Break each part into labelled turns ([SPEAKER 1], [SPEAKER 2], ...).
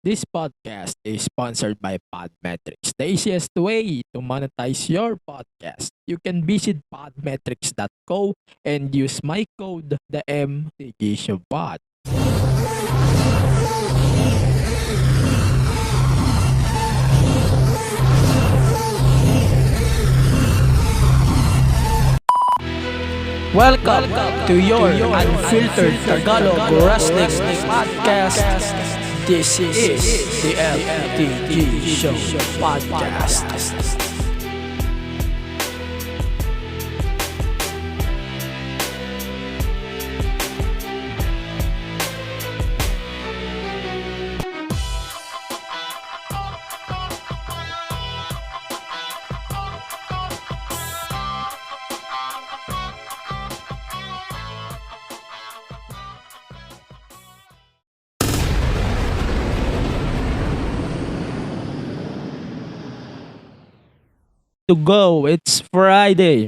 [SPEAKER 1] This podcast is sponsored by Podmetrics, the easiest way to monetize your podcast. You can visit podmetrics.co and use my code, the MTGSHOWPOD. Welcome to your unfiltered Tagalog Wrestling Podcast. This is the LTG Show Podcast. To go, it's Friday.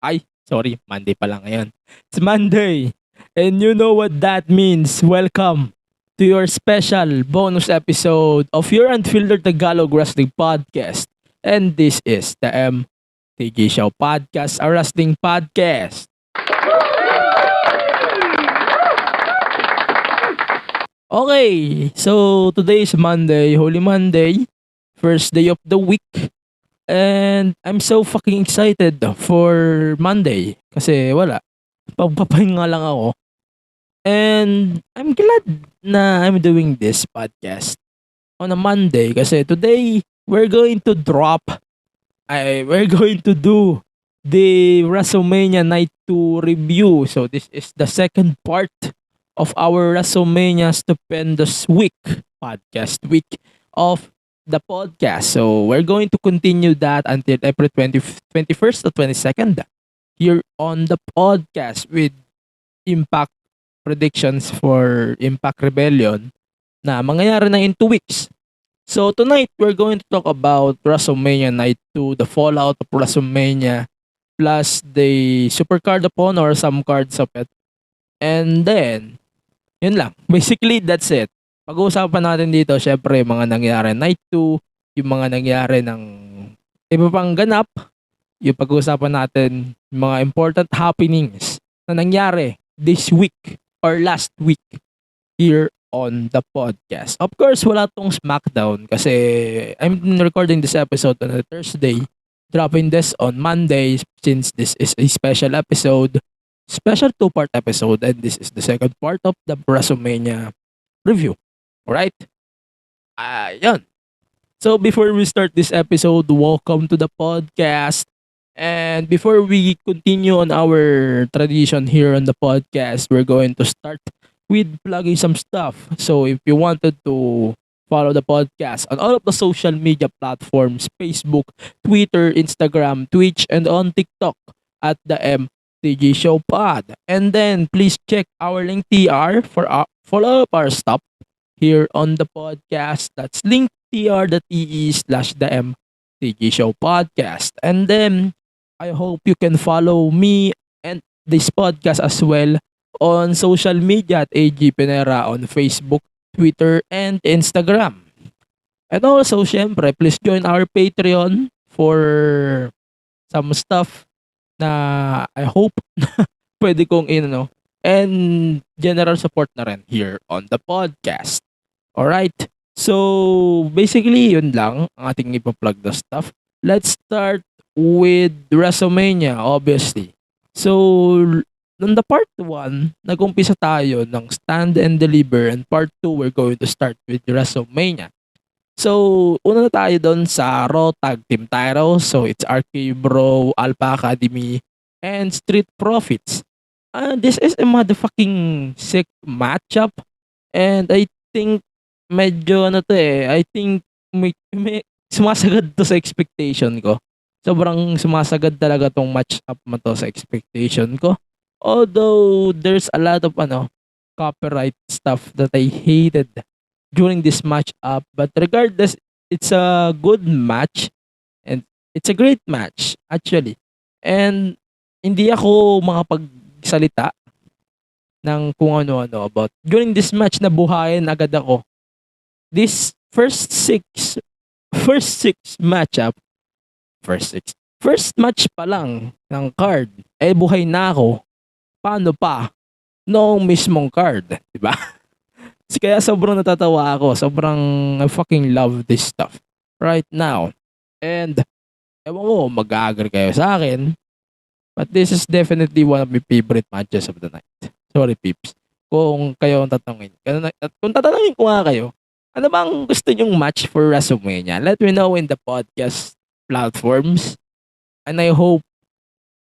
[SPEAKER 1] Ay, sorry, Monday pa lang ngayon. It's Monday. And you know what that means. Welcome to your special bonus episode of your Unfiltered Tagalog Wrestling Podcast. And this is the MTG Show Podcast, a wrestling podcast. Okay, so today is Monday, Holy Monday, first day of the week. And I'm so fucking excited for Monday kasi wala. Pagpapahinga lang ako. And I'm glad na I'm doing this podcast on a Monday kasi today we're going to we're going to do the WrestleMania Night 2 review. So this is the second part of our WrestleMania Stupendous Week podcast week of the podcast. So we're going to continue that until April 21st to 22nd here on the podcast with Impact predictions for Impact Rebellion na mangyayari na in 2 weeks. So tonight we're going to talk about WrestleMania Night 2, the fallout of WrestleMania, plus the SuperCard of Honor, some cards of it. And then, yun lang. Basically, that's it. Pag-uusapan natin dito, syempre, mga nangyari Night 2, yung mga nangyari ng iba pang ganap, yung pag-uusapan natin, yung mga important happenings na nangyari this week or last week here on the podcast. Of course, wala tong SmackDown kasi I'm recording this episode on a Thursday, dropping this on Monday since this is a special episode, special two-part episode, and this is the second part of the WrestleMania review. Alright? Yun. So before we start this episode, welcome to the podcast. And before we continue on our tradition here on the podcast, we're going to start with plugging some stuff. So if you wanted to follow the podcast on all of the social media platforms, Facebook, Twitter, Instagram, Twitch, and on TikTok at the MTG Show Pod. And then please check our link TR for all of our stuff here on the podcast. That's linktr.ee/the MTG Show Podcast. And then I hope you can follow me and this podcast as well on social media at AG Pinera on Facebook, Twitter, and Instagram. And also, syempre, please join our Patreon for some stuff na I hope pwede kong and general support na rin here on the podcast. Alright? So, basically, yun lang ang ating ipa-plug na stuff. Let's start with WrestleMania, obviously. So, on the part 1, nag-umpisa tayo ng Stand and Deliver, and part 2, we're going to start with WrestleMania. So, una na tayo doon sa Raw Tag Team Titles. So, it's RK Bro, Alpha Academy, and Street Profits. This is a motherfucking sick matchup. And I think medyo I think may sumasagad to sa expectation ko. Sobrang sumasagad talaga tong match up mo to sa expectation ko. Although there's a lot of copyright stuff that I hated during this match up, but regardless, it's a good match and it's a great match actually. And hindi ako makapagsalita ng kung ano-ano about during this match. Nabuhayan agad ako this first six matchup, first six, first match pa lang ng card, eh buhay na ako. Paano pa noong mismong card, di ba? Kaya sobrang natatawa ako, sobrang I fucking love this stuff right now. And ewan ko, mag-agree kayo sa akin, but this is definitely one of my favorite matches of the night. Sorry, peeps. Kung kayo ang tatanungin. At kung tatanungin ko nga kayo, ano bang gusto nyong match for WrestleMania? Let me know in the podcast platforms. And I hope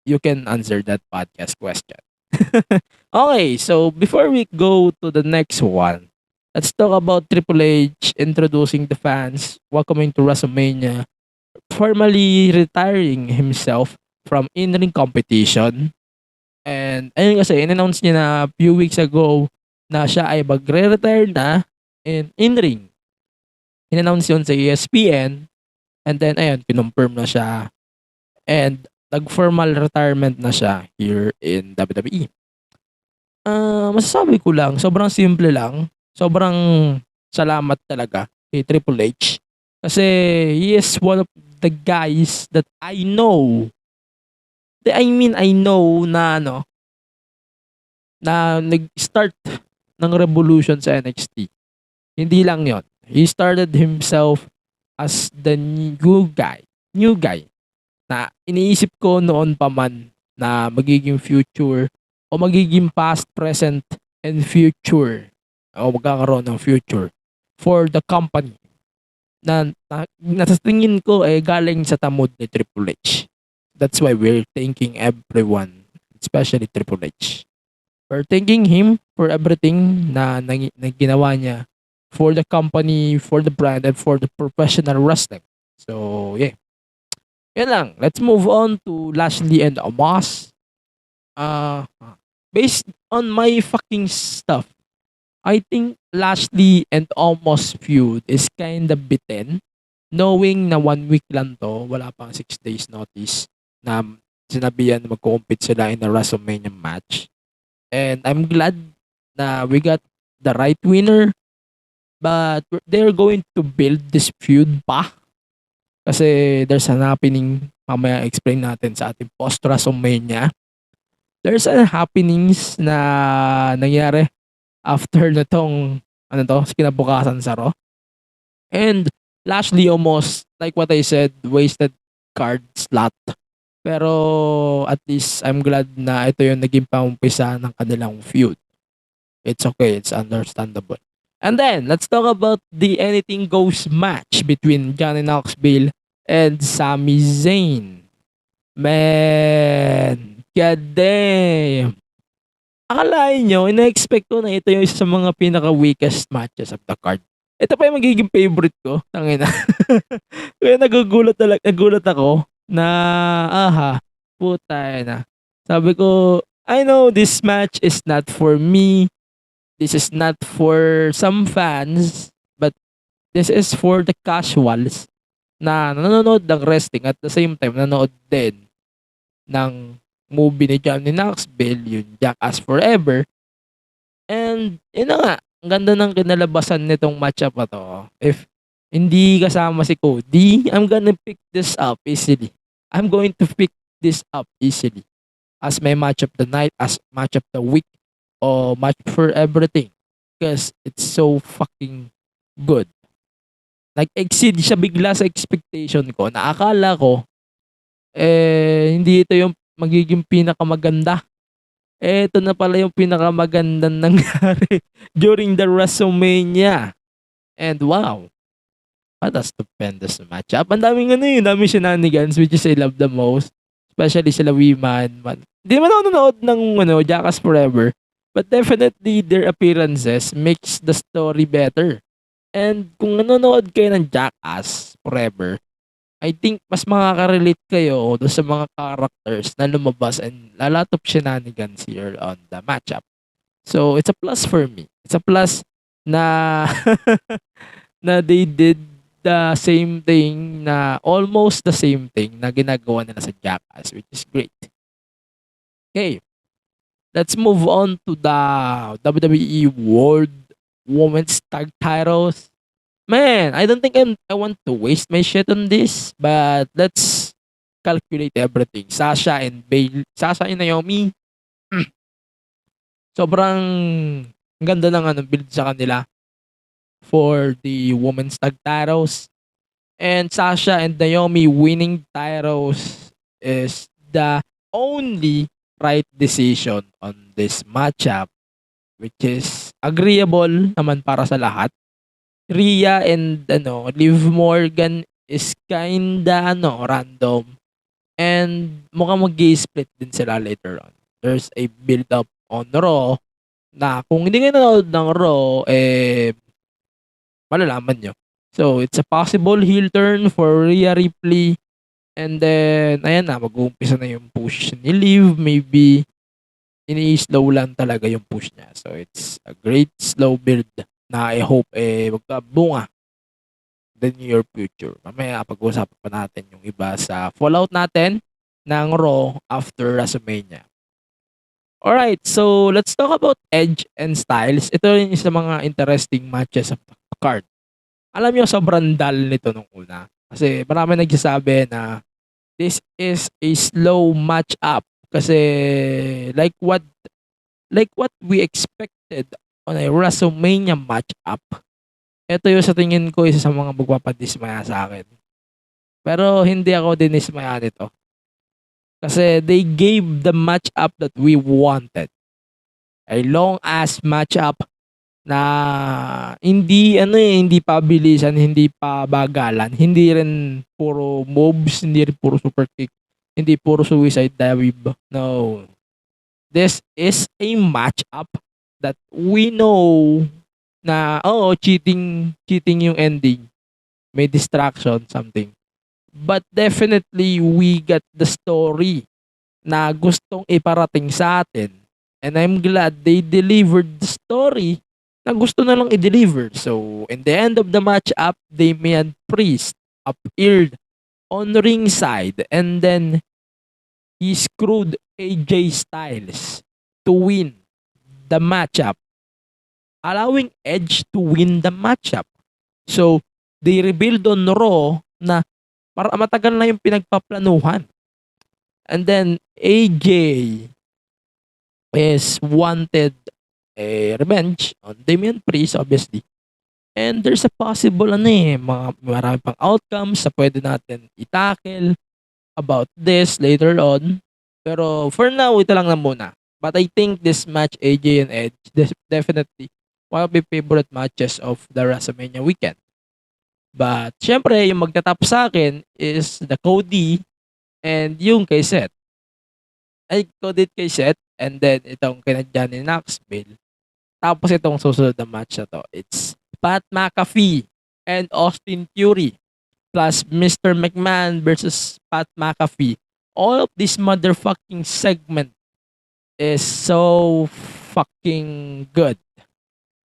[SPEAKER 1] you can answer that podcast question. Okay, so before we go to the next one, let's talk about Triple H introducing the fans, welcoming to WrestleMania, formally retiring himself from in-ring competition. And ayun kasi, in-announce niya na few weeks ago na siya ay magre-retire na in-ring. In-announce yun sa ESPN. And then, ayun, kinonfirm na siya. And nag-formal retirement na siya here in WWE. Masasabi ko lang, sobrang simple lang. Sobrang salamat talaga kay Triple H. Kasi he is one of the guys that I know. I know na na nag-start ng revolution sa NXT. Hindi lang yon. He started himself as the new guy. New guy. Na iniisip ko noon pa man na magiging future o magiging past, present, and future o magkakaroon ng future for the company na sa tingin ko galing sa tamod ni Triple H. That's why we're thanking everyone, especially Triple H. We're thanking him for everything na ginawa niya for the company, for the brand, and for the professional wrestling. So, yeah. Yan lang. Let's move on to Lashley and Omos. Based on my fucking stuff, I think Lashley and Omos feud is kinda bitten. Knowing na 1 week lang to, wala pang 6 days notice na sinabihan na magko-compete sila in a WrestleMania match. And I'm glad na we got the right winner. But they're going to build this feud pa. Kasi there's an happening, mamaya explain natin sa ating post-WrestleMania. There's an happenings na nangyari after na tong, kinabukasan sa Raw. And Lashley almost, like what I said, wasted card slot. Pero at least I'm glad na ito yung naging paumpisa ng kanilang feud. It's okay, it's understandable. And then, let's talk about the Anything Goes match between Johnny Knoxville and Sami Zayn. Man, god damn. Akalain nyo, ina-expect ko na ito yung isa sa mga pinaka-weakest matches of the card. Ito pa yung magiging favorite ko. Tangina. Kaya nagulat ako na, puta na. Sabi ko, I know this match is not for me. This is not for some fans. But this is for the casuals na nanonood ng wrestling at the same time nanonood din ng movie ni Johnny Knoxville, yung Jackass Forever. And yun na nga, ang ganda ng kinalabasan nitong matchup na to. If hindi kasama si Cody, I'm gonna pick this up easily. I'm going to pick this up easily as my match of the night, as match of the week, or match for everything. Because it's so fucking good. Nag-exceed siya bigla sa expectation ko. Naakala ko, hindi ito yung magiging pinakamaganda. Ito na pala yung pinakamagandang nangyari during the WrestleMania. And wow, what a stupendous matchup. Ang daming shenanigans which is I love the most. Especially sila Wiman. Hindi man ako nanood ng Jackass Forever. But definitely their appearances makes the story better. And kung nanonood kayo ng Jackass Forever, I think mas makaka-relate kayo doon sa mga characters na lumabas and a lot of shenanigans here on the matchup. So, it's a plus for me. It's a plus na na they did the same thing, na almost the same thing na ginagawa nila sa Jackass, which is great. Okay. Let's move on to the WWE World Women's Tag Titles. Man, I don't think I want to waste my shit on this, but let's calculate everything. Sasha and Naomi, sobrang ganda ng build sa kanila for the women's tag titles. And Sasha and Naomi winning titles is the only right decision on this matchup, which is agreeable naman para sa lahat. Rhea and Liv Morgan is kinda random. And mukhang mag-i-split din sila later on. There's a build up on Raw na kung hindi kayo nanonood ng Raw, malalaman nyo. So, it's a possible heel turn for Rhea Ripley. And then, ayan na, mag-uumpisa na yung push ni Liv. Maybe, ini-slow lang talaga yung push niya. So, it's a great slow build na I hope magkabunga the near future. Mamaya, pag-usapan pa natin yung iba sa fallout natin ng Raw after WrestleMania. Alright, so let's talk about Edge and Styles. Ito rin isa mga interesting matches of the card. Alam niyo, sobrang dull nito nung una. Kasi marami nagsasabi na this is a slow match up. Kasi like what we expected on a WrestleMania match up. Ito yung sa tingin ko isa sa mga magpapadismaya sa akin. Pero hindi ako dinismaya nito. Kasi they gave the match up that we wanted. A long ass match up na hindi hindi pa bilisan, hindi pa bagalan, hindi rin puro moves, hindi rin puro super kick, hindi puro suicide dive. No. This is a match up that we know na cheating yung ending. May distraction, something. But definitely we got the story na gustong iparating sa atin. And I'm glad they delivered the story na gusto na lang i-deliver. So, in the end of the match up, Damian Priest appeared on ringside and then he screwed AJ Styles to win the matchup, allowing Edge to win the matchup. So, they revealed on Raw na matagal na yung pinagpaplanuhan. And then, AJ is wanted a revenge on Damian Priest, obviously. And there's a possible marami pang outcomes na pwede natin i-tackle about this later on. Pero for now, ito lang na muna. But I think this match, AJ and Edge, definitely one of my favorite matches of the WrestleMania weekend. But syempre, yung magtatap sa akin is the Cody and yung kay Seth. Cody kay Seth and then itong kina Johnny Knoxville. Tapos itong susunod na match na to, it's Pat McAfee and Austin Theory plus Mr. McMahon versus Pat McAfee. All of this motherfucking segment is so fucking good.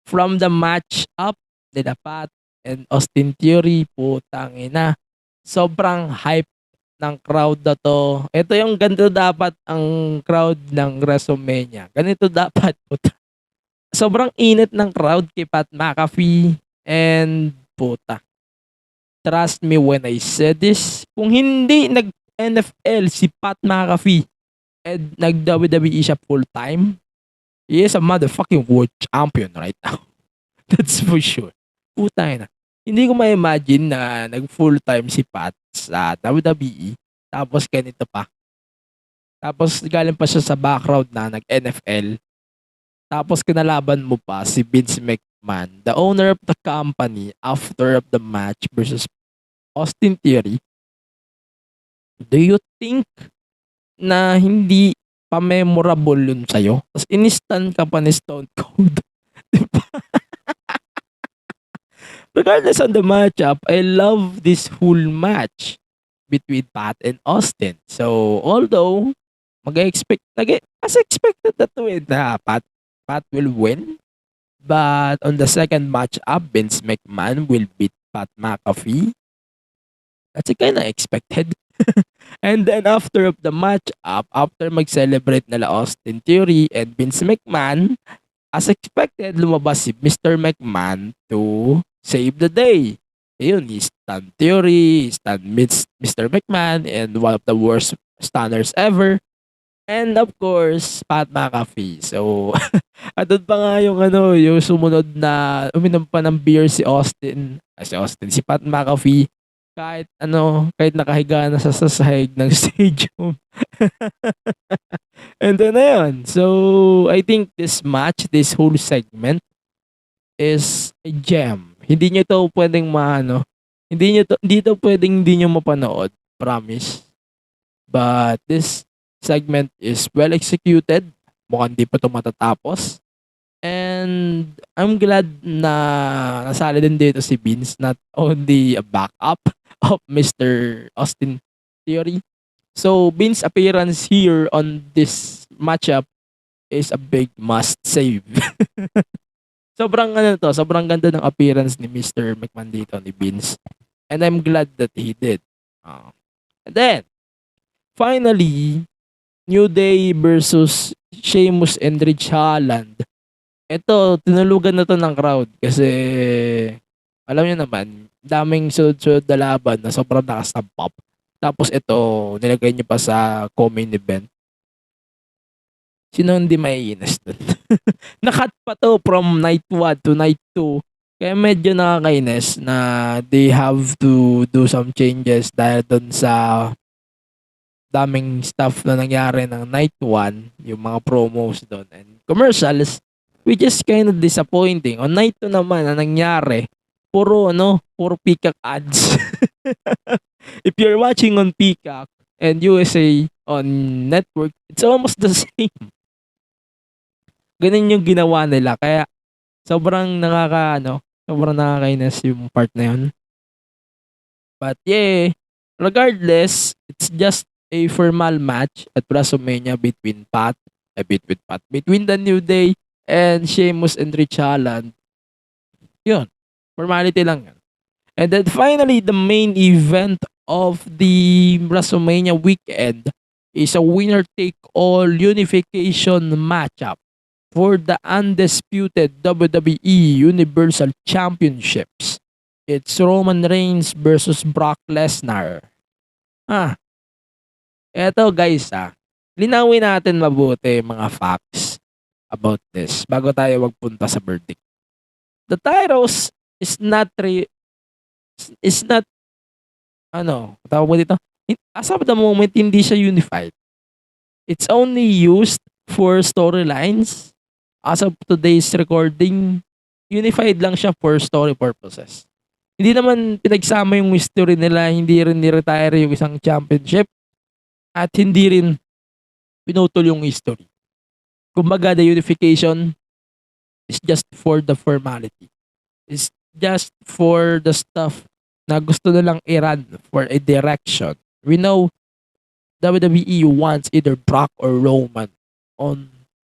[SPEAKER 1] From the match up nila Pat and Austin Theory, putang ina. Sobrang hype ng crowd na to. Ito yung ganito dapat ang crowd ng WrestleMania. Ganito dapat, puta. Sobrang init ng crowd kay Pat McAfee and puta. Trust me when I said this. Kung hindi nag-NFL si Pat McAfee and nag-WWE siya full-time, he is a motherfucking world champion right now. That's for sure. Puta na. Hindi ko ma-imagine na nag-full-time si Pat sa WWE. Tapos ganito pa. Tapos galing pa siya sa background na nag-NFL. Tapos kinalaban mo pa si Vince McMahon, the owner of the company, after of the match versus Austin Theory. Do you think na hindi pa memorable yun sa'yo? Tapos inistan ka pa ni Stone Cold. Diba? Regardless on the matchup, I love this whole match between Pat and Austin. So, although, as expected na to na Pat will win. But on the second match-up, Vince McMahon will beat Pat McAfee. That's kind of expected. And then after of the match-up, after mag-celebrate nila Austin Theory and Vince McMahon, as expected, lumabas si Mr. McMahon to save the day. Ayun, he stunned Theory, he stunned Mr. McMahon, and one of the worst stunners ever. And of course, Pat McAfee. So, doon pa nga yung yung sumunod na uminom pa ng beer si Austin. Si Pat McAfee. Kahit nakahiga na sa sahig ng stadium. And then ayun. So, I think this whole segment is a gem. Hindi nyo to pwedeng hindi to pwedeng hindi nyo mapanood. Promise. But this segment is well executed. Mukhang di pa ito matatapos. And I'm glad na nasali din dito si Vince, not only a backup of Mr. Austin Theory. So, Vince's appearance here on this matchup is a big must save. Sobrang ganda ng appearance ni Mr. McMahon dito, ni Vince. And I'm glad that he did. And then, finally, New Day versus Sheamus and Ridge Holland. Ito, tinulugan na to ng crowd kasi alam niyo naman, daming sunod-sunod na laban na sobrang nakasampap. Tapos ito, nilagay niyo pa sa co-main event. Sino hindi maiinis dun? Nakat pa to from night 1 to night 2. Kaya medyo nakakainis na they have to do some changes dahil dun sa daming stuff na nangyari ng night 1, yung mga promos doon and commercials, which is kind of disappointing. On night 2 naman, na nangyari, puro Peacock ads. If you're watching on Peacock and USA on network, it's almost the same. Ganun yung ginawa nila. Kaya, sobrang nakakainis yung part na yun. But yeah, regardless, it's just a formal match at WrestleMania between the New Day and Sheamus and Ridge Holland. Yun. Formality lang yun. And then finally, the main event of the WrestleMania weekend is a winner-take-all unification matchup for the undisputed WWE Universal Championships. It's Roman Reigns versus Brock Lesnar. Eto guys linawin natin mabuti mga facts about this bago tayo magpunta sa verdict. The titles is not tawag mo dito, as of the moment hindi siya unified. It's only used for storylines. As of today's recording, unified lang siya for story purposes. Hindi naman pinagsama yung history nila, hindi rin ni-retire yung isang championship. At hindi rin pinutol yung history. Kumbaga, the unification is just for the formality. It's just for the stuff na gusto nilang i-run for a direction. We know WWE wants either Brock or Roman on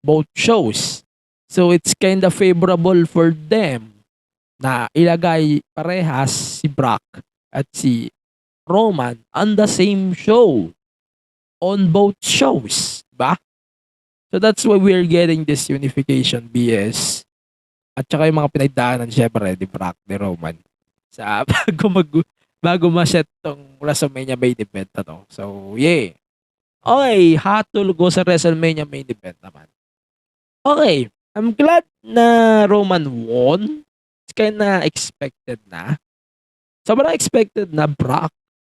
[SPEAKER 1] both shows. So it's kind of favorable for them na ilagay parehas si Brock at si Roman on the same show. On both shows, ba? So that's why we're getting this unification BS. At saka yung mga pinagdaanan syempre ni Brock, ni Roman sa bago ma-set tong WrestleMania main event na to. So, yeah. Okay, hatol ko sa WrestleMania main event naman. Okay, I'm glad na Roman won. It's kinda expected na. Sobrang expected na Brock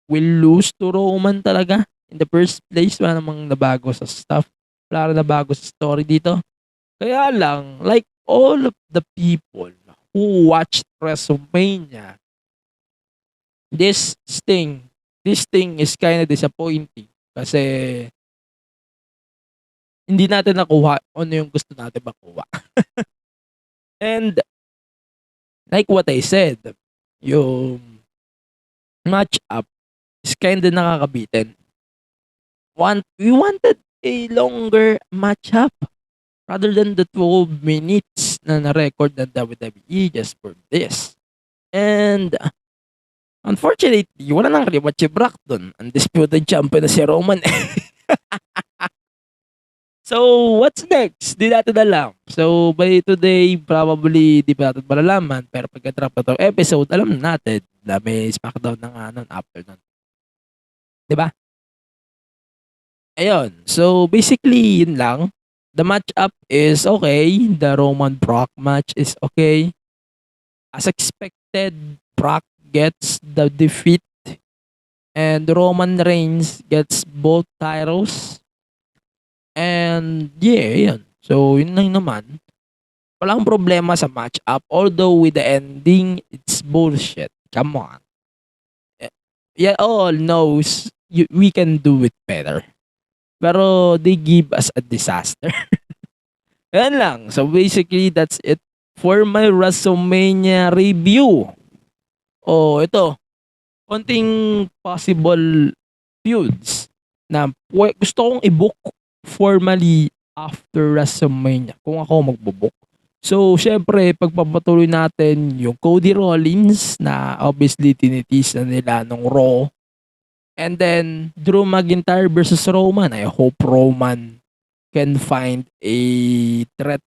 [SPEAKER 1] will lose to Roman talaga. In the first place, wala namang nabago sa stuff. Wala rin nabago sa story dito. Kaya lang, like all of the people who watched WrestleMania, this thing is kind of disappointing. Kasi hindi natin nakuha ano yung gusto natin makuha. And like what I said, yung match-up is kind of nakakabitin. We wanted a longer match-up rather than the 12 minutes na na-record ng WWE just for this. And unfortunately, wala nang kalimat si Brock dun. Undisputed champion na si Roman. So, what's next? Di natin alam. So, by today, probably di pa natin malalaman. Pero pagka-drop na itong episode, alam na natin na may SmackDown na nga nun after nun. Di ba? Ayun. So, basically, yun lang. The matchup is okay. The Roman Brock match is okay. As expected, Brock gets the defeat and Roman Reigns gets both titles. And yeah, yun. So, yun lang naman. Walang problema sa matchup. Although with the ending, it's bullshit. Come on. Yeah, all knows we can do it better. Pero they give us a disaster. Yan lang. So basically, that's it for my WrestleMania review. Oh, ito. Konting possible feuds na gusto kong i-book formally after WrestleMania kung ako magbo-book. So, syempre, pagpapatuloy natin yung Cody Rollins na obviously tinitis na nila nung Raw. And then, Drew McIntyre versus Roman. I hope Roman can find a threat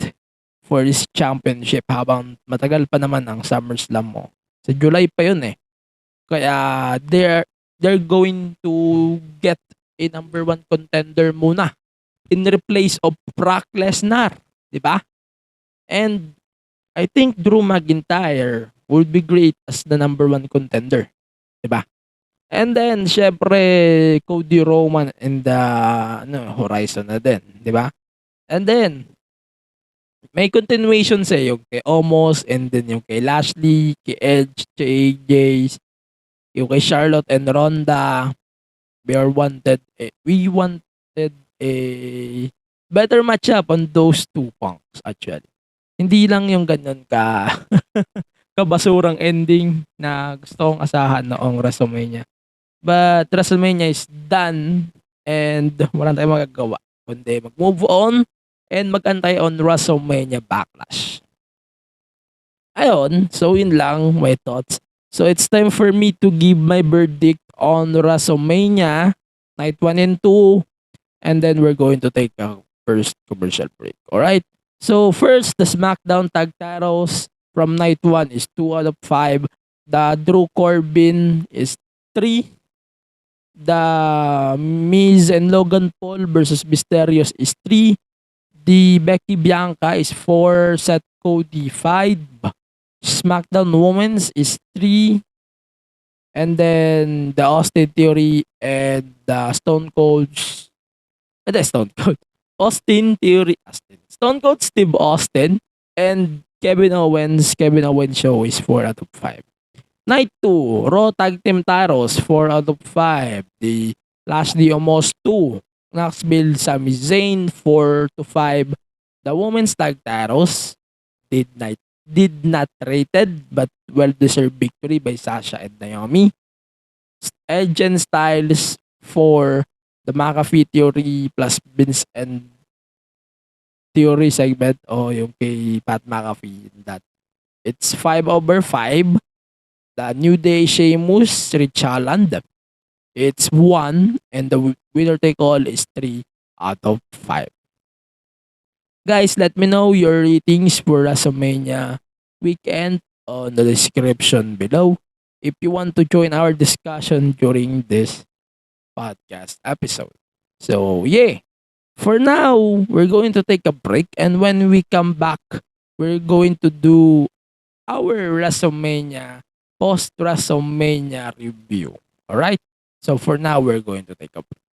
[SPEAKER 1] for this championship habang matagal pa naman ang SummerSlam mo. Sa July pa yun eh. Kaya they're going to get a number 1 contender muna in replace of Brock Lesnar, di ba? And I think Drew McIntyre would be great as the number 1 contender, di ba? And then syempre Cody Roman in the horizon na din, di ba? And then may continuation sa yung kay Omos and then yung kay Lashley, kay Edge, kay AJ, yung kay Charlotte and Ronda. We wanted a better matchup on those two punks actually. Hindi lang yung ganun kabasurang ending na gusto kong asahan noong WrestleMania. But WrestleMania is done and wala tayong magagawa kundi mag-move on and mag-antay on WrestleMania Backlash. Ayun, so yun lang my thoughts. So it's time for me to give my verdict on WrestleMania Night 1 and 2 and then we're going to take a first commercial break. Alright? So first, the SmackDown Tag Titles from Night 1 is 2 out of 5. The Drew Corbin is 3. The Miz and Logan Paul versus Mysterios is 3. The Becky Bianca is 4. Seth Cody 5. SmackDown Women's is 3. And then the Austin Theory and the Stone Cold Stone Cold Steve Austin and Kevin Owens show is 4 out of 5. Night 2, Raw Tag Team Titles, 4 out of 5. The Lashley Omos 2. Knoxville Sami Zayn, 4 to 5. The Women's Tag Titles did not rated but well-deserved victory by Sasha and Naomi. Edge and Styles for the McAfee Theory plus Vince and Theory segment o yung kay Pat McAfee that it's 5 over 5. The New Day Sheamus Rich Holland it's 1 and the winner take all is 3 out of 5. Guys, let me know your ratings for WrestleMania weekend on the description below if you want to join our discussion during this podcast episode. So, yeah. For now, we're going to take a break and when we come back, we're going to do our WrestleMania post-WrestleMania review. Alright? So, for now, we're going to take a break.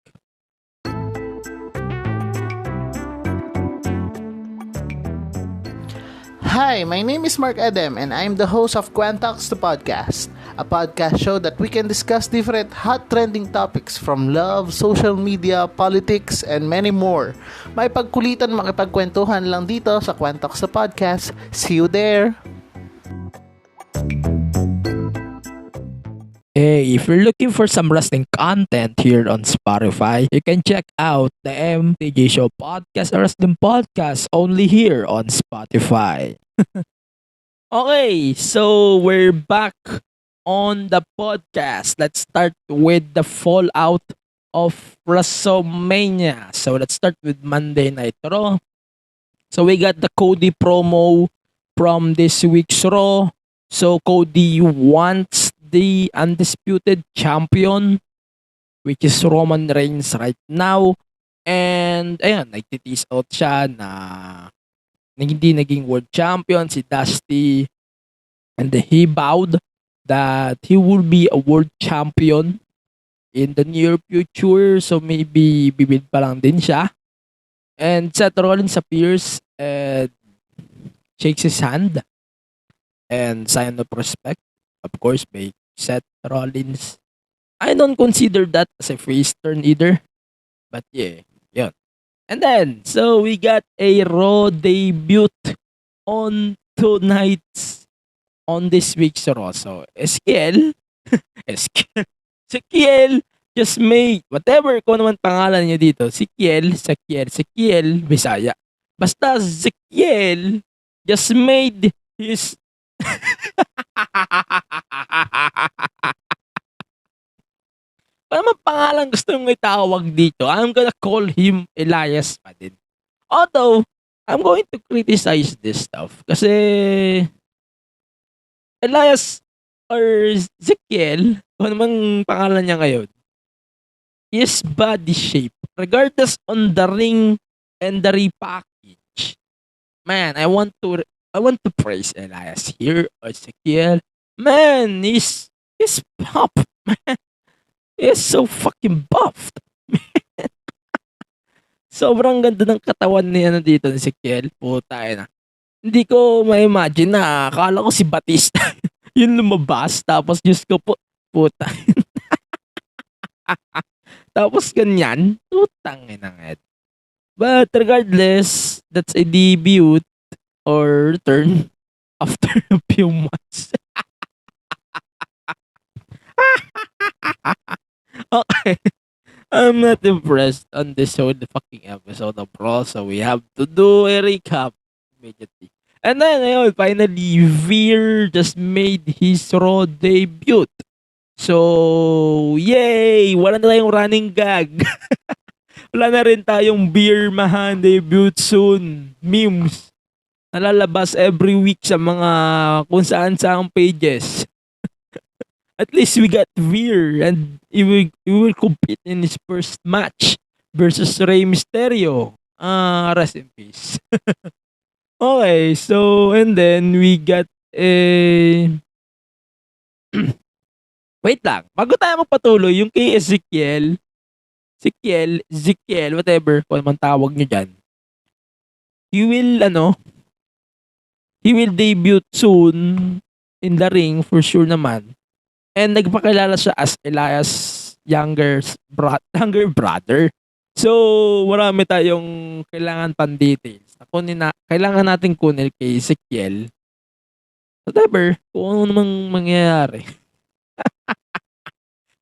[SPEAKER 2] Hi, my name is Mark Edem and I'm the host of Quantox the Podcast, a podcast show that we can discuss different hot trending topics from love, social media, politics, and many more. May pagkulitan makipagkwentuhan lang dito sa Quantox the Podcast. See you there!
[SPEAKER 1] Hey, if you're looking for some wrestling content here on Spotify, you can check out the MTG Show Podcast, a wrestling podcast only here on Spotify. Okay, so we're back on the podcast. Let's start with the fallout of WrestleMania. So let's start with Monday Night Raw. So we got the Cody promo from this week's Raw. So Cody wants the undisputed champion, which is Roman Reigns right now. And ayan, nagtitis out siya na hindi naging world champion si Dusty, and he vowed that he will be a world champion in the near future. So maybe bibid pa lang din siya. And Seth Rollins appears and shakes his hand and sign of respect. Of course, by Seth Rollins. I don't consider that as a face turn either. But yeah, yun. And then, so we got a Raw debut on tonight's, on this week's Raw. So, Ezekiel just made, whatever kung naman pangalan niya dito, Ezekiel, Bisaya. Basta Ezekiel just made his Ano man pangalan gusto mong itawag dito, I'm gonna call him Elias pa din. Although, I'm going to criticize this stuff kasi Elias or Ezekiel, kung anong pangalan niya ngayon, is body shape. Regardless on the ring and the repackage. Man, I want to praise Elias here or Ezekiel. Man, he's pop. Man, he's so fucking buffed. Sobrang ganda ng katawan niya dito ni Ezekiel. Puta na. Hindi ko ma-imagine na akala ko si Batista yung lumabas. Tapos Diyos ko po, puta. Tapos ganyan. Putang ina nga. But regardless, that's a debut or return after a few months. Okay. I'm not impressed on this whole fucking episode of Raw, so we have to do a recap immediately. And then, ayun, finally, Veer just made his Raw debut. So, yay! Wala na tayong running gag. Wala na rin tayong Beer Mahan debut soon. Memes. Nalalabas every week sa mga kung saan-saang pages. At least we got Veer and he will compete in his first match versus Rey Mysterio. Rest in peace. Okay, so and then we got a wait lang. Bago tayo magpatuloy, yung kay Ezekiel, whatever, kung man tawag nyo dyan. He will debut soon in the ring for sure naman. And nagpakilala siya as Elias younger brother. So, marami tayong kailangan pang details. Kailangan natin kunin kay Ezekiel. Whatever, kung ano namang mangyayari.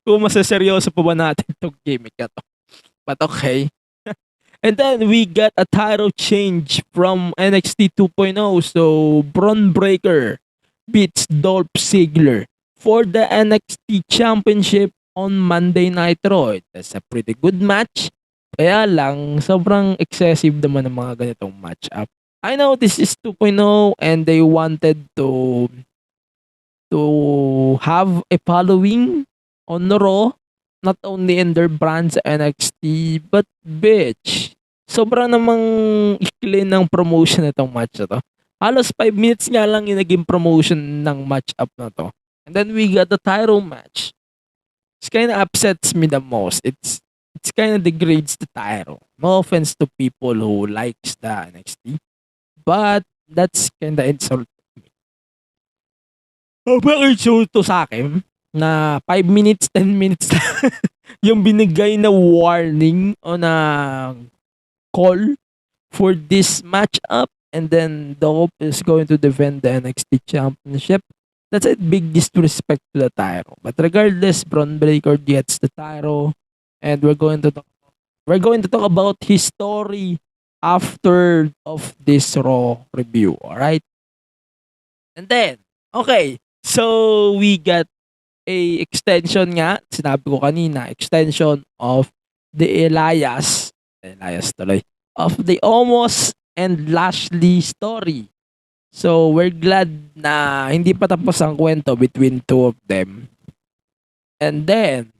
[SPEAKER 1] Kung masaseryoso pa ba natin itong gimmick na to. But okay. And then, we got a title change from NXT 2.0. So, Braun Breaker beats Dolph Ziggler for the NXT Championship on Monday Night Raw. That's a pretty good match. Kaya lang, sobrang excessive naman ng mga ganitong match-up. I know this is 2.0 and they wanted to have a following on Raw, not only in their brands NXT, but bitch, sobrang namang ikli ng promotion itong match na to. Halos 5 minutes nga lang yung naging promotion ng match-up na to. And then we got the title match. It's kind of upsets me the most. It's kind of degrades the title. No offense to people who likes the NXT, but that's kind of insult to me. Bakit show to sa akin na 5 minutes, 10 minutes yung binigay na warning o na call for this matchup, and then the Hope is going to defend the NXT Championship. That's a big disrespect to the title. But regardless, Braun Breaker gets the title, and we're going to talk about his story after of this Raw review. All right, and then okay, so we got a extension nga, sinabi ko kanina, extension of the Elias tuloy, of the Omos and Lashley story. So, we're glad na hindi pa tapos ang kwento between two of them. And then,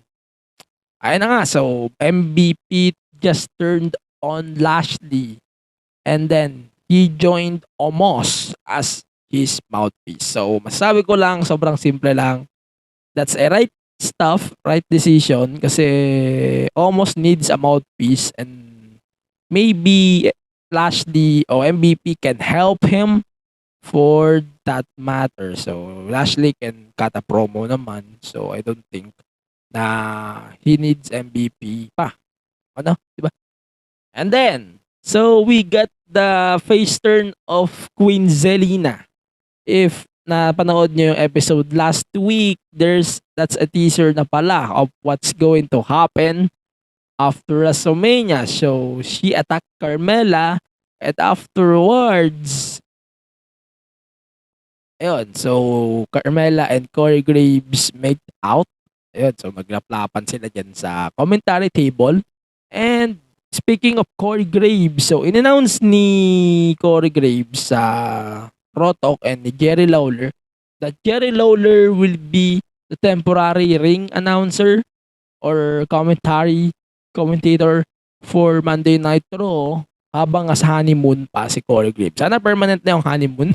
[SPEAKER 1] ayun na nga, so MVP just turned on Lashley. And then, he joined Omos as his mouthpiece. So, masabi ko lang, sobrang simple lang. That's a right stuff, right decision. Kasi Omos needs a mouthpiece and maybe Lashley o MVP can help him for that matter. So, Lashley can cut a promo naman. So, I don't think na he needs MVP pa. Ano? Diba? And then, so we got the face turn of Queen Zelina. If napanood nyo yung episode last week, that's a teaser na pala of what's going to happen after WrestleMania. So, she attacked Carmella and afterwards, ayun, so Carmella and Corey Graves make out. Ayun, so maglaplapan sila dyan sa commentary table. And speaking of Corey Graves, so in-announce ni Corey Graves sa Raw Talk and ni Jerry Lawler that Jerry Lawler will be the temporary ring announcer or commentator for Monday Night Raw habang sa honeymoon pa si Corey Graves. Sana permanent na yung honeymoon.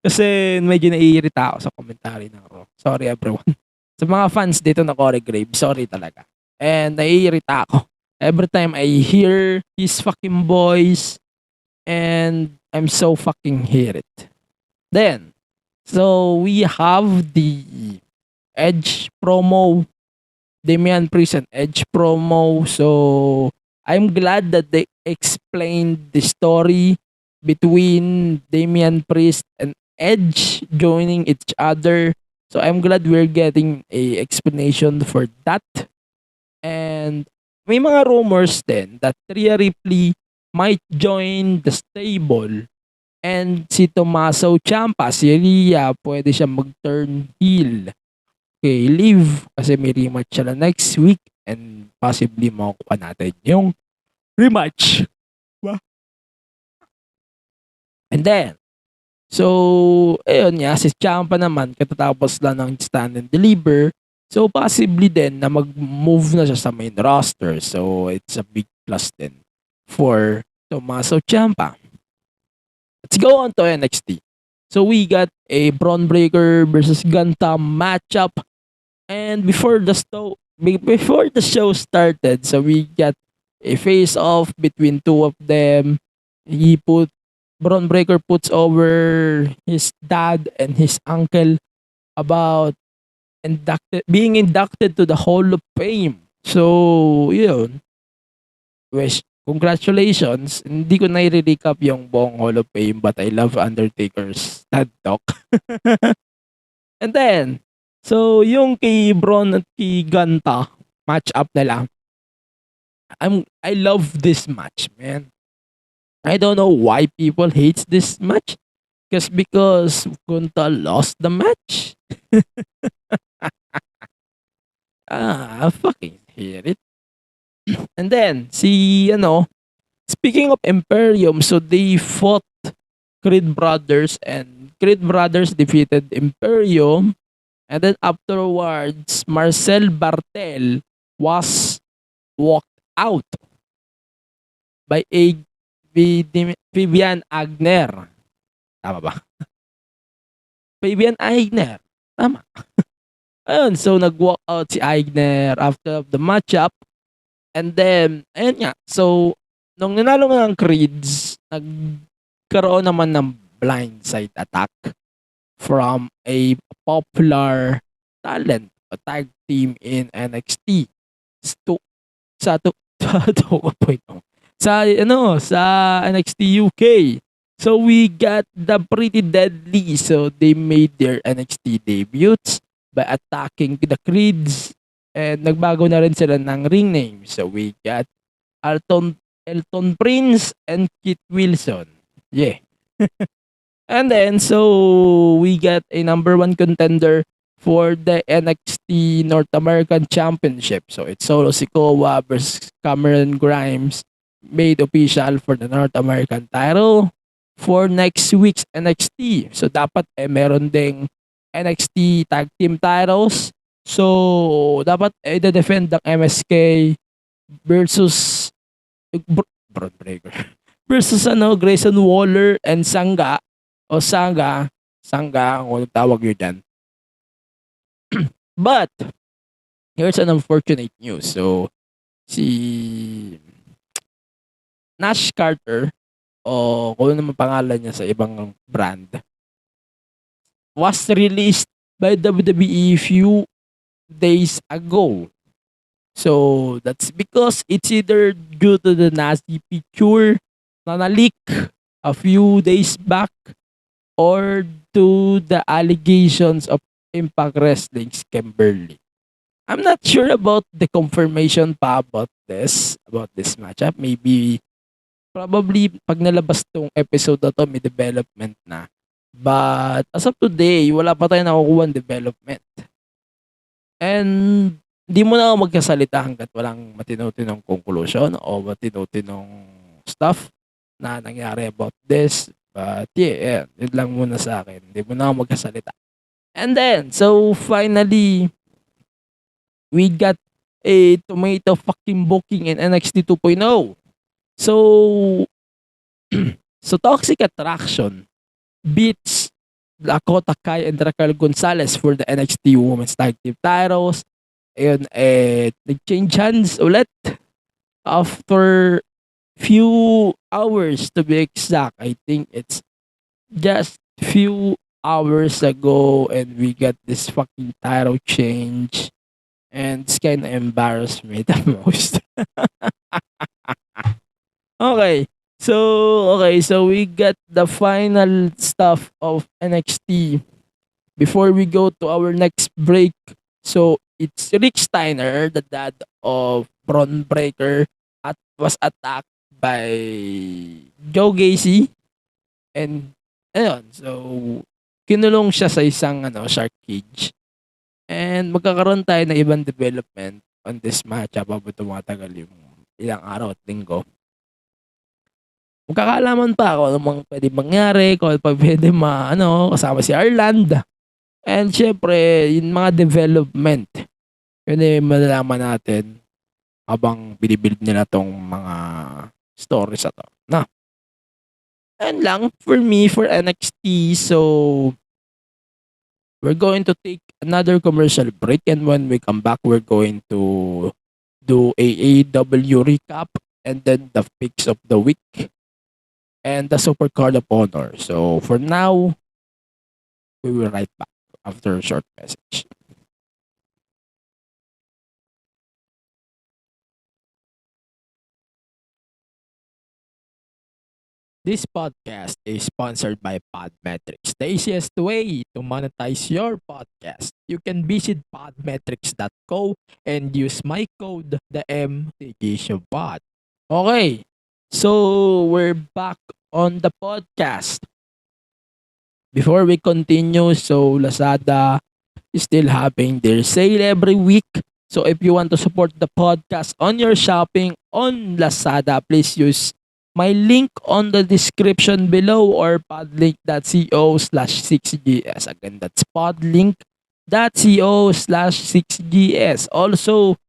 [SPEAKER 1] Kasi medyo naiirita ako sa commentary ng Raw. Sorry everyone. Sa mga fans dito na Corey Graves, sorry talaga. And naiirita ako. Every time I hear his fucking voice and I'm so fucking hear it. Then, so we have the Edge promo, Damian Priest and Edge promo. So, I'm glad that they explained the story between Damian Priest and Edge joining each other. So I'm glad we're getting a explanation for that. And may mga rumors din that Rhea Ripley might join the stable. And si Tommaso Ciampa, si Rhea, pwede siya mag-turn heel. Okay, leave kasi may rematch siya next week and possibly makukuha natin yung rematch. Diba? And then, so, ayun nga, si Ciampa naman, katatapos lang ng stand and deliver. So, possibly din na mag-move na siya sa main roster. So, it's a big plus din for Tommaso Ciampa. Let's go on to NXT. So, we got a Braun Breaker versus Ganta matchup. And before the show started, so we got a face-off between two of them. Braun Breaker puts over his dad and his uncle about being inducted to the Hall of Fame. So, yun. Congratulations. Hindi ko na-recap yung buong Hall of Fame but I love Undertaker's TED Talk. And then, so yung kay Braun at kay Ganta match up nila. I love this match, man. I don't know why people hates this match. Because Gunta lost the match. I fucking hear it. And then, speaking of Imperium, so they fought Creed Brothers and Creed Brothers defeated Imperium. And then afterwards, Marcel Bartel was walked out by Fabian Agner. Tama ba? Fabian Agner. Tama. Ayun, so nag-walk out si Agner after the matchup. And then, ayun nga. So, nung nanalo nga ng Creeds, nagkaroon naman ng blindside attack from a popular talent, a tag team in NXT. Sa NXT UK. So we got the Pretty Deadly. So they made their NXT debuts by attacking the Creeds. And nagbago na rin sila ng ring name. So we got Elton Prince and Kit Wilson. Yeah. And then, so we got a number one contender for the NXT North American Championship. So it's Solo Sikoa versus Cameron Grimes made official for the North American title for next week's NXT. So dapat meron ding NXT Tag Team titles. So dapat defend ang MSK versus Braun Breaker versus Grayson Waller and Sangha o Sangha kung anong tawag yun dyan. But here's an unfortunate news. So si Nash Carter o kung ano naman pangalan niya sa ibang brand was released by WWE few days ago. So that's because it's either due to the nasty picture na na-leak a few days back or to the allegations of Impact Wrestling's Kimberly. I'm not sure about the confirmation pa about this matchup. Maybe, probably, pag nalabas tong episode na to, may development na. But, as of today, wala pa tayong nakukuha development. And, di mo na ako magkasalita hanggat walang matino-tinong conclusion o matino-tinong stuff na nangyari about this. But, yeah, yun lang muna sa akin. Di mo na ako magkasalita. And then, so, finally, we got a tomato fucking booking in NXT 2.0. So, so Toxic Attraction beats Dakota Kai and Raquel Gonzalez for the NXT Women's Tag Team titles. Ayun, nag-change hands ulit after few hours to be exact. I think it's just few hours ago and we got this fucking title change. And it's kind of embarrassed me the most. So we got the final stuff of NXT before we go to our next break. So it's Rick Steiner, the dad of Braun Breaker, was attacked by Joe Gacy. And ayun, so kinulong siya sa isang shark cage. And magkakaroon tayo ng ibang development on this matchup habang tumatagal yung ilang araw at linggo. Magkakaalaman pa ako ano mga pwede mangyari, kung ano pa pwede kasama si Ireland. And syempre, yung mga development, yun malalaman natin habang binibuild nila tong mga stories na to. And lang, for me, for NXT, so we're going to take another commercial break, and when we come back, we're going to do a AEW recap and then the picks of the week and the SuperCard of Honor. So for now, we will right back after a short message. This podcast is sponsored by Podmetrics, the easiest way to monetize your podcast. You can visit podmetrics.co and use my code, the THEMTGSHOWPOD. Okay, so we're back on the podcast. Before we continue, so Lazada is still having their sale every week. So if you want to support the podcast on your shopping on Lazada, please use my link on the description below or podlink.co/6gs. Again, that's podlink.co/6gs. Also,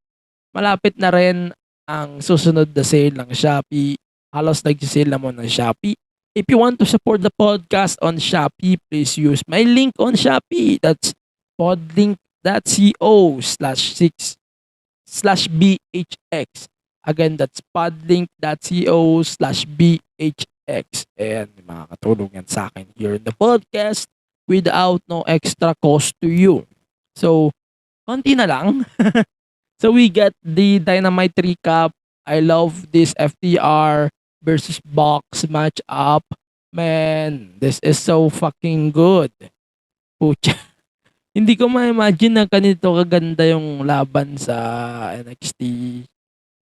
[SPEAKER 1] malapit na rin ang susunod na sale ng Shopee. Halos nag-sale naman ng Shopee. If you want to support the podcast on Shopee, please use my link on Shopee. That's podlink.co/6/BHX. Again, that's podlink.co/BHX. And makakatulong yan sa akin here in the podcast without no extra cost to you. So, konti na lang. So, we got the Dynamite recap. I love this FTR versus Box matchup. Man, this is so fucking good. Pucha. Hindi ko ma-imagine na ganito kaganda yung laban sa NXT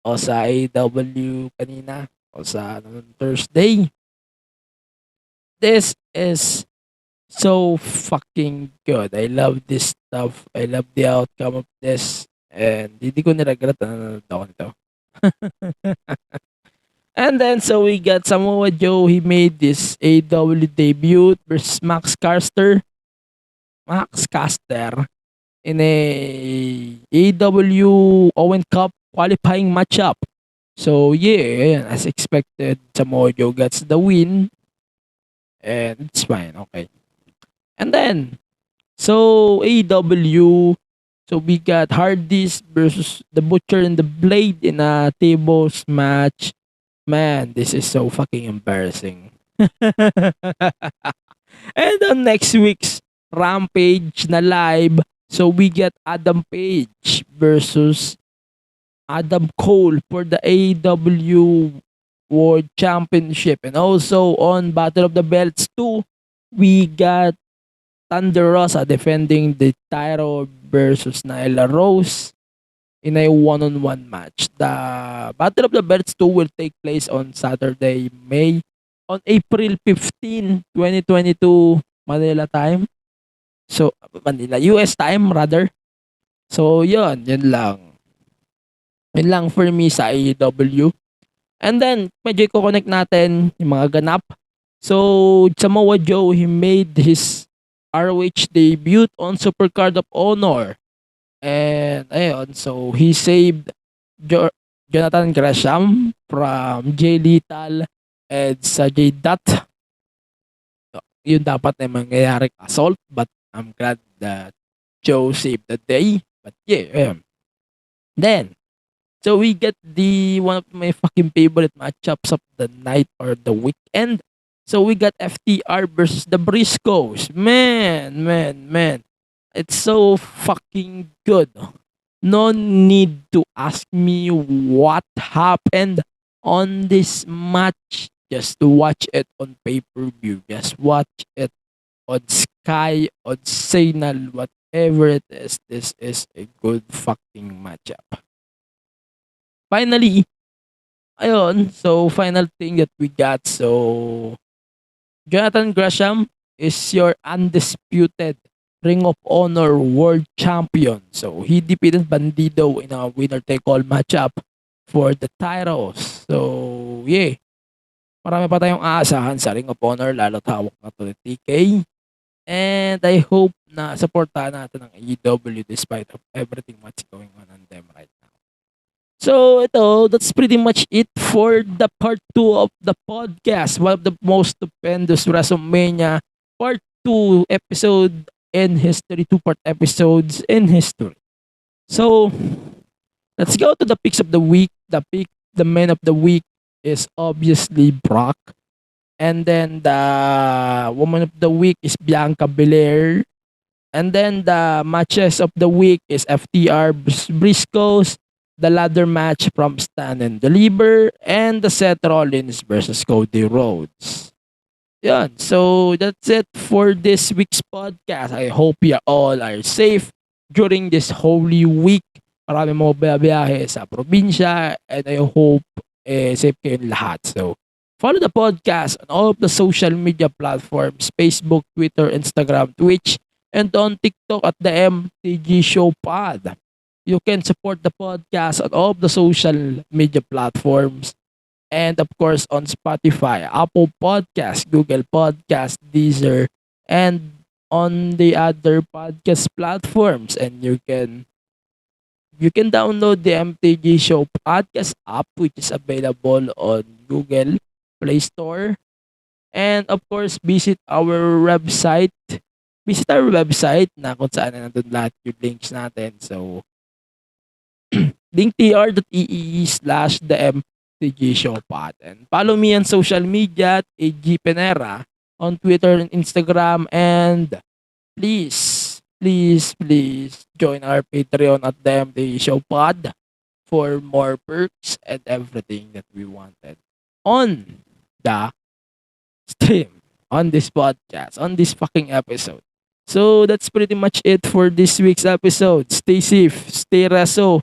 [SPEAKER 1] o sa AEW kanina o sa Thursday. This is So fucking good. I love this stuff. I love the outcome of this. And hindi ko niregret na nanonood ako nito. And then, so we got Samoa Joe. He made this AW debut versus Max Caster in a AW Owen Cup qualifying matchup. So yeah, ayan, as expected, Samoa Joe gets the win. And it's fine, okay. And then, so AW, so we got Hardys versus the Butcher and the Blade in a tables match. Man, this is so fucking embarrassing. And on next week's Rampage na live, so we get Adam Page versus Adam Cole for the AEW World Championship. And also on Battle of the Belts 2, we got Thunder Rosa defending the title versus Nyla Rose in a one-on-one match. The Battle of the Belts 2 will take place on Saturday, on April 15, 2022 Manila time. So, Manila, US time rather. So, yun lang. Yun lang for me sa AEW. And then, medyo i-connect natin yung mga ganap. So, Samoa Joe, he made his ROH debut on SuperCard of Honor. And, ayun, so he saved Jonathan Gresham from Jay Lethal and sa J. Dot. Yun dapat na mangyayari assault, but I'm glad that Joe saved the day. But yeah, then, so we get the one of my fucking favorite matchups of the night or the weekend. So we got FTR versus the Briscoes. Man. It's so fucking good. No need to ask me what happened on this match. Just watch it on pay-per-view. Just watch it on Sky, on Signal, whatever it is. This is a good fucking matchup. Finally, ayun, so final thing that we got. So, Jonathan Gresham is your undisputed Ring of Honor World Champion. So, he defeated Bandido in a winner-take-all matchup for the titles. So, yeah. Marami pa tayong aasahan sa Ring of Honor, lalo't hawak na to ni TK. And I hope na supportahan natin ang AEW despite of everything what's going on them right now. So, that's pretty much it for the part 2 of the podcast. One of the most stupendous WrestleMania part 2 episode in history, 2-part episodes in history. So, let's go to the picks of the week. The man of the week is obviously Brock. And then the woman of the week is Bianca Belair. And then the matches of the week is FTR Briscoes, the ladder match from Stand and Deliver, and the Seth Rollins versus Cody Rhodes. Yan. So that's it for this week's podcast. I hope you all are safe during this Holy Week. Marami mo biyahe sa probinsya, and I hope safe kayong lahat. So follow the podcast on all of the social media platforms: Facebook, Twitter, Instagram, Twitch, and on TikTok at the MTG Show Pod. You can support the podcast on all of the social media platforms, and of course on Spotify, Apple Podcast, Google Podcast, Deezer, and on the other podcast platforms. And you can download the MTG Show Podcast app, which is available on Google Play Store. And of course, visit our website na kung saan na nandun lahat yung links natin. So, linktr.ee/the MTG Show Pod. And follow me on social media at AG Penera on Twitter and Instagram. And please join our Patreon at the MTG Show Pod for more perks and everything that we wanted on the stream, on this podcast, on this fucking episode. So that's pretty much it for this week's episode. Stay safe, stay reso.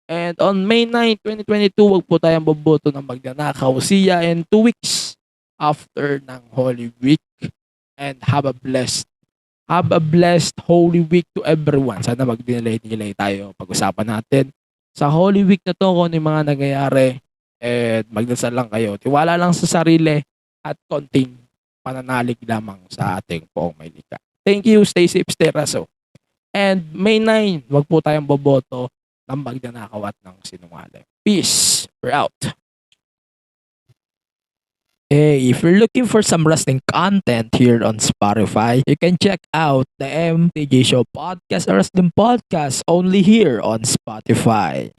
[SPEAKER 1] And on May 9, 2022, wag po tayong boboto ng magnanakaw. See ya in 2 weeks after ng Holy Week. And have a blessed Have a blessed Holy Week to everyone. Sana mag-delay-delay tayo. Pag-usapan natin sa Holy Week na to kung ano yung mga nangyayari. And magdasal lang kayo. Tiwala lang sa sarili at konting pananalig lamang sa ating poong Maylika. Thank you. Stay safe, stay raso. And May 9, wag po tayong boboto ng magnanakaw at ng sinungaling. Peace. We're out. Hey, if you're looking for some wrestling content here on Spotify, you can check out the MTG Show Podcast, a wrestling podcast only here on Spotify.